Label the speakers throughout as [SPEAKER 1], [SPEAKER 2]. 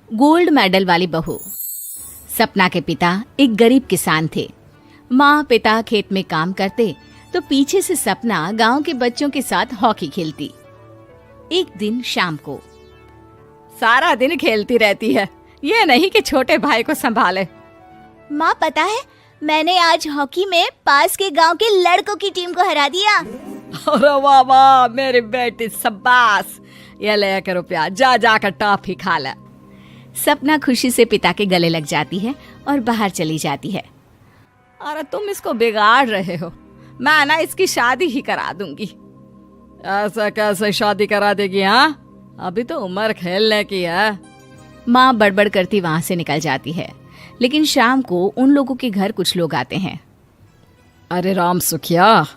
[SPEAKER 1] Gold medal वाली बहू। सपना के पिता एक गरीब किसान थे। माँ पिता खेत में काम करते तो पीछे से सपना गांव के बच्चों के साथ हॉकी खेलती। एक दिन शाम को,
[SPEAKER 2] सारा दिन खेलती रहती है, ये नहीं कि छोटे भाई को संभाले।
[SPEAKER 3] माँ पता है, मैंने आज हॉकी में पास के गांव के लड़कों की टीम को हरा दिया।
[SPEAKER 2] अरे वाह वाह मेरी बेटी, शाबाश। ये ले के रुपया, जा जाकर टॉफी खा ले।
[SPEAKER 1] सपना खुशी से पिता के गले लग जाती है और बाहर चली जाती है।
[SPEAKER 2] अरे तुम इसको बिगाड़ रहे हो, मैं ना इसकी शादी ही करा दूंगी। ऐसा कैसे शादी करा देगी? हाँ, अभी तो उम्र खेलने की है।
[SPEAKER 1] माँ बड़बड़ करती वहां से निकल जाती है, लेकिन शाम को उन लोगों के घर कुछ लोग आते हैं।
[SPEAKER 2] अरे राम सुखिया,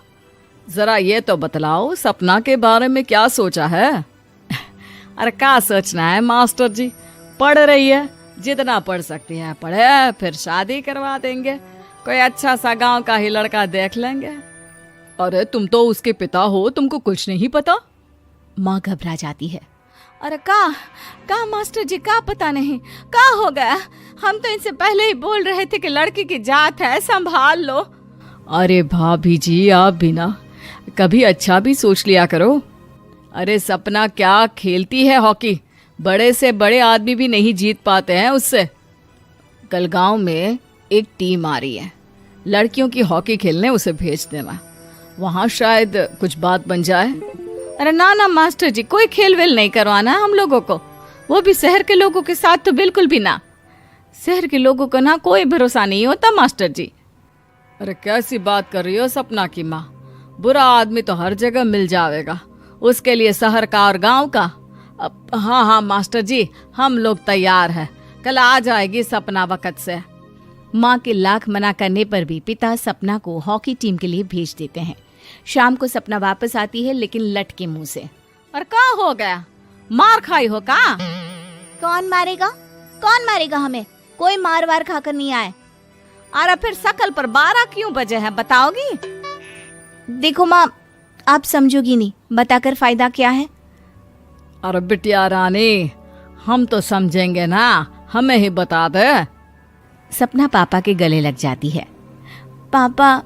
[SPEAKER 2] जरा ये तो बतलाओ, सपना के बारे में क्या सोचा है? अरे क्या सोचना है मास्टर जी, पढ़ रही है, जितना पढ़ सकती है पढ़े, फिर शादी करवा देंगे, कोई अच्छा सा गांव का ही लड़का देख लेंगे। अरे तुम तो उसके पिता हो, तुमको कुछ नहीं पता?
[SPEAKER 1] माँ घबरा जाती है।
[SPEAKER 2] अरे का मास्टर जी, का पता नहीं, का हो गया? हम तो इनसे पहले ही बोल रहे थे कि लड़की की जात है, संभाल लो। अरे भाभी जी, आप भी ना कभी अच्छा भी सोच लिया करो। अरे सपना क्या खेलती है हॉकी, बड़े से बड़े आदमी भी नहीं जीत पाते हैं उससे। कल गांव में एक टीम आ रही है, लड़कियों की हॉकी खेलने उसे भेज देना, वहां शायद कुछ बात बन जाए। अरे ना मास्टर जी, कोई खेल वेल नहीं करवाना है हम लोगों को, वो भी शहर के लोगों के साथ तो बिल्कुल भी ना। शहर के लोगों को ना कोई भरोसा नहीं होता मास्टर जी। अरे कैसी बात कर रही हो सपना की माँ, बुरा आदमी तो हर जगह मिल जाएगा, उसके लिए शहर का और गांव का। हाँ मास्टर जी, हम लोग तैयार हैं, कल आ जाएगी सपना वक्त से।
[SPEAKER 1] माँ के लाख मना करने पर भी पिता सपना को हॉकी टीम के लिए भेज देते हैं। शाम को सपना वापस आती है, लेकिन लटके मुंह से।
[SPEAKER 2] और क्या हो गया, मार खाई हो का?
[SPEAKER 3] कौन मारेगा हमें? कोई मार वार खाकर नहीं आए।
[SPEAKER 2] अरे फिर शकल पर 12 क्यों बजे है, बताओगी?
[SPEAKER 3] देखो माँ, आप समझोगी नहीं, बताकर फायदा क्या है?
[SPEAKER 2] अरे बिटिया रानी, हम तो समझेंगे ना, हमें ही बता दे।
[SPEAKER 1] सपना पापा के गले लग जाती है।
[SPEAKER 3] पापा,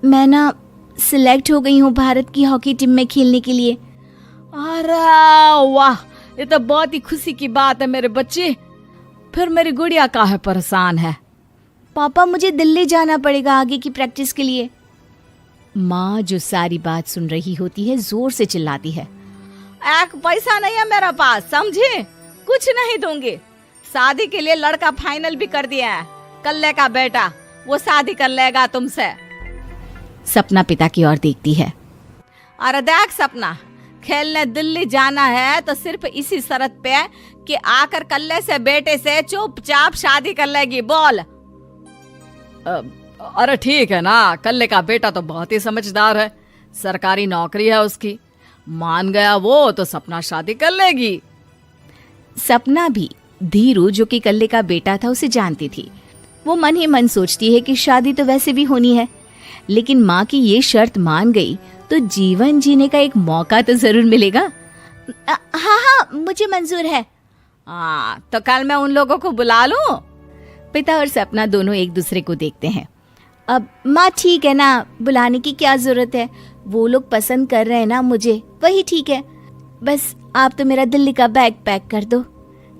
[SPEAKER 3] मैं ना सिलेक्ट हो गई हूँ भारत की हॉकी टीम में खेलने के लिए।
[SPEAKER 2] अरे वाह, ये तो बहुत ही खुशी की बात है मेरे बच्चे। फिर मेरी गुड़िया काहे परेशान है?
[SPEAKER 3] पापा, मुझे दिल्ली जाना पड़ेगा आगे की प्रैक्टिस के लिए।
[SPEAKER 1] माँ जो सारी बात सुन रही होती है, जोर से चिल्लाती है।
[SPEAKER 2] एक पैसा नहीं है मेरे पास, समझे? कुछ नहीं दूंगी। शादी के लिए लड़का फाइनल भी कर दिया है, कल्ले का बेटा, वो शादी कर लेगा तुमसे।
[SPEAKER 1] सपना पिता की ओर देखती है।
[SPEAKER 2] अरे देख सपना, खेलने दिल्ली जाना है तो सिर्फ इसी शर्त पे कि आकर कल्ले से बेटे से चुपचाप शादी कर लेगी, बोल। अरे ठीक है ना, कल्ले का बेटा तो बहुत ही समझदार है, सरकारी नौकरी है उसकी, मान गया वो तो सपना शादी कर लेगी।
[SPEAKER 1] सपना भी धीरू, जो कि कल्ले का बेटा था, उसे जानती थी। वो मन ही मन सोचती है कि शादी तो वैसे भी होनी है, लेकिन माँ की ये शर्त मान गई तो जीवन जीने का एक मौका तो जरूर मिलेगा।
[SPEAKER 3] हाँ, मुझे मंजूर है।
[SPEAKER 2] तो कल मैं उन लोगों को बुला लूं?
[SPEAKER 1] पिता और सपना दोनों एक दूसरे को देखते हैं।
[SPEAKER 3] अब माँ ठीक है ना, बुलाने की क्या जरूरत है, वो लोग पसंद कर रहे हैं ना मुझे, वही ठीक है। बस आप तो मेरा दिल्ली का बैग पैक कर दो।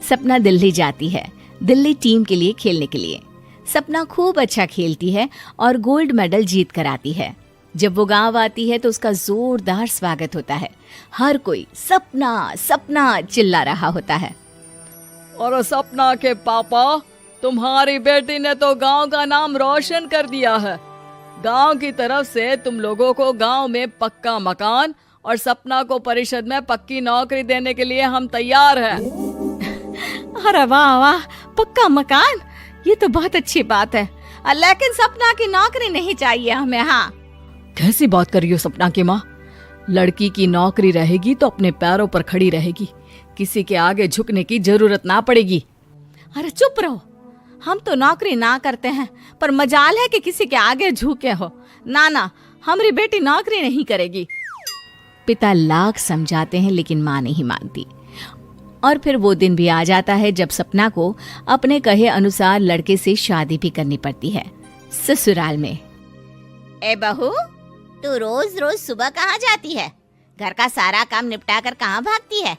[SPEAKER 1] सपना दिल्ली जाती है, दिल्ली टीम के लिए खेलने के लिए। सपना खूब अच्छा खेलती है और गोल्ड मेडल जीत कर आती है। जब वो गांव आती है तो उसका जोरदार स्वागत होता है। हर कोई सपना सपना चिल्ला रहा होता है।
[SPEAKER 2] और सपना के पापा, तुम्हारी बेटी ने तो गांव का नाम रोशन कर दिया है। गांव की तरफ से तुम लोगों को गांव में पक्का मकान और सपना को परिषद में पक्की नौकरी देने के लिए हम तैयार हैं। अरे वाह वाह, पक्का मकान, ये तो बहुत अच्छी बात है, लेकिन सपना की नौकरी नहीं चाहिए हमें। हाँ, कैसी बात कर रही हो सपना की माँ? लड़की की नौकरी रहेगी तो अपने पैरों पर खड़ी रहेगी, किसी के आगे झुकने की जरूरत ना पड़ेगी। अरे चुप रहो, हम तो नौकरी ना करते हैं, पर मजाल है कि किसी के आगे झुके हो। ना, हमारी बेटी नौकरी नहीं करेगी।
[SPEAKER 1] पिता लाख समझाते हैं, लेकिन माँ नहीं मानती। और फिर वो दिन भी आ जाता है जब सपना को अपने कहे अनुसार लड़के से शादी भी करनी पड़ती है। ससुराल में
[SPEAKER 3] ए बहू, तू रोज रोज सुबह कहाँ जाती है? घर का सारा काम निपटा कर कहाँ भागती है?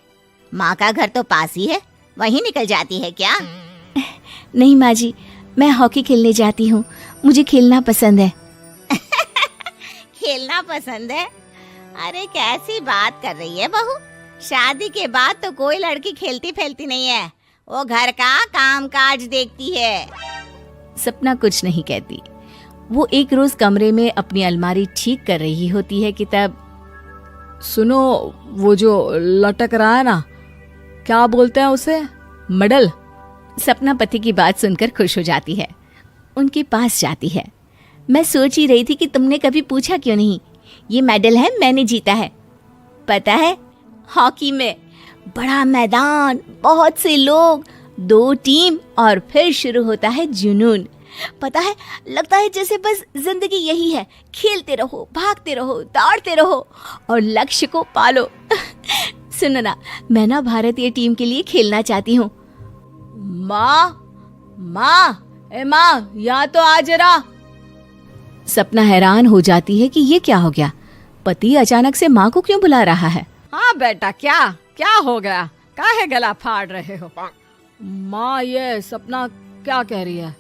[SPEAKER 3] माँ का घर तो पास ही है, वहीं निकल जाती है क्या?
[SPEAKER 2] नहीं माँ जी, मैं हॉकी खेलने जाती हूँ, मुझे खेलना पसंद है।
[SPEAKER 3] खेलना पसंद है? अरे कैसी बात कर रही है बहू, शादी के बाद तो कोई लड़की खेलती फैलती नहीं है, वो घर का काम काज देखती है।
[SPEAKER 1] सपना कुछ नहीं कहती। वो एक रोज कमरे में अपनी अलमारी ठीक कर रही होती है कि तब
[SPEAKER 2] सुनो, वो जो लटक रहा है ना, क्या बोलते हैं उसे? मेडल।
[SPEAKER 1] सपना पति की बात सुनकर खुश हो जाती है, उनके पास जाती है। मैं सोच ही रही थी कि तुमने कभी पूछा क्यों नहीं। ये मेडल है, मैंने जीता है, पता है, हॉकी में। बड़ा मैदान, बहुत से लोग, 2 टीम और फिर शुरू होता है जुनून। पता है, लगता है जैसे बस जिंदगी यही है, खेलते रहो, भागते रहो, दौड़ते रहो और लक्ष्य को पालो। सुनो ना, मैं ना भारतीय टीम के लिए खेलना चाहती हूँ।
[SPEAKER 2] माँ, यहाँ तो आ जरा।
[SPEAKER 1] सपना हैरान हो जाती है कि ये क्या हो गया, पति अचानक से माँ को क्यों बुला रहा है।
[SPEAKER 2] हाँ बेटा, क्या हो गया? काहे गला फाड़ रहे हो? माँ, ये सपना क्या कह रही है?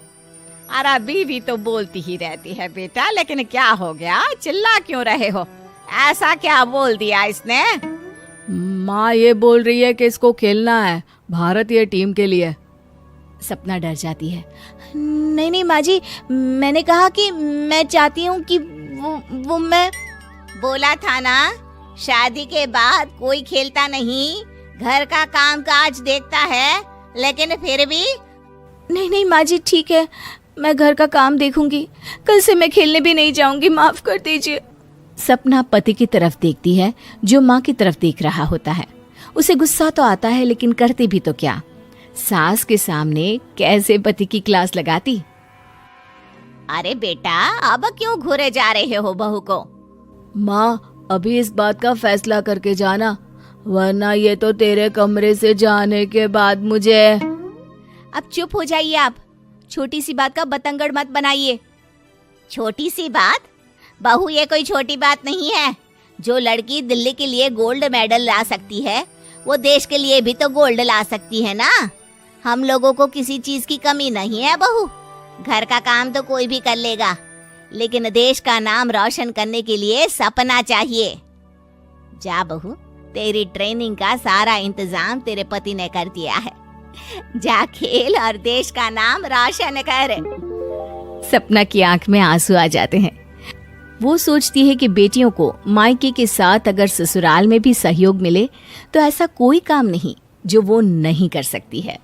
[SPEAKER 3] अरे बीवी तो बोलती ही रहती है बेटा, लेकिन क्या हो गया, चिल्ला क्यों रहे हो? ऐसा क्या बोल दिया इसने?
[SPEAKER 2] माँ ये बोल रही है कि इसको खेलना है भारतीय टीम के लिए।
[SPEAKER 1] सपना डर जाती है।
[SPEAKER 3] नहीं माँ जी, मैंने कहा कि मैं चाहती हूँ कि वो मैं बोला था ना, शादी के बाद कोई खेलता नहीं, घर का काम काज देखता है, लेकिन फिर भी।
[SPEAKER 2] नहीं माँ जी, ठीक है, मैं घर का काम देखूंगी, कल से मैं खेलने भी नहीं जाऊंगी, माफ कर दीजिए।
[SPEAKER 1] सपना पति की तरफ देखती है जो माँ की तरफ देख रहा होता है। उसे गुस्सा तो आता है, लेकिन करती भी तो क्या, सास के सामने कैसे पति की क्लास लगाती।
[SPEAKER 3] अरे बेटा, अब क्यों घूरे जा रहे हो बहू को?
[SPEAKER 2] माँ, अभी इस बात का फैसला करके जाना, वरना ये तो तेरे कमरे से जाने के बाद मुझे।
[SPEAKER 3] अब चुप हो जाइए आप, छोटी सी बात का बतंगड़ मत बनाइए। छोटी सी बात? बहू, ये कोई छोटी बात नहीं है। जो लड़की दिल्ली के लिए गोल्ड मेडल ला सकती है, वो देश के लिए भी तो गोल्ड ला सकती है ना। हम लोगों को किसी चीज की कमी नहीं है बहू, घर का काम तो कोई भी कर लेगा, लेकिन देश का नाम रोशन करने के लिए सपना चाहिए। जा बहू, तेरी ट्रेनिंग का सारा इंतजाम तेरे पति ने कर दिया है, जा खेल और देश का नाम रोशन कर।
[SPEAKER 1] सपना की आंख में आंसू आ जाते हैं। वो सोचती है कि बेटियों को मायके के साथ अगर ससुराल में भी सहयोग मिले तो ऐसा कोई काम नहीं जो वो नहीं कर सकती है।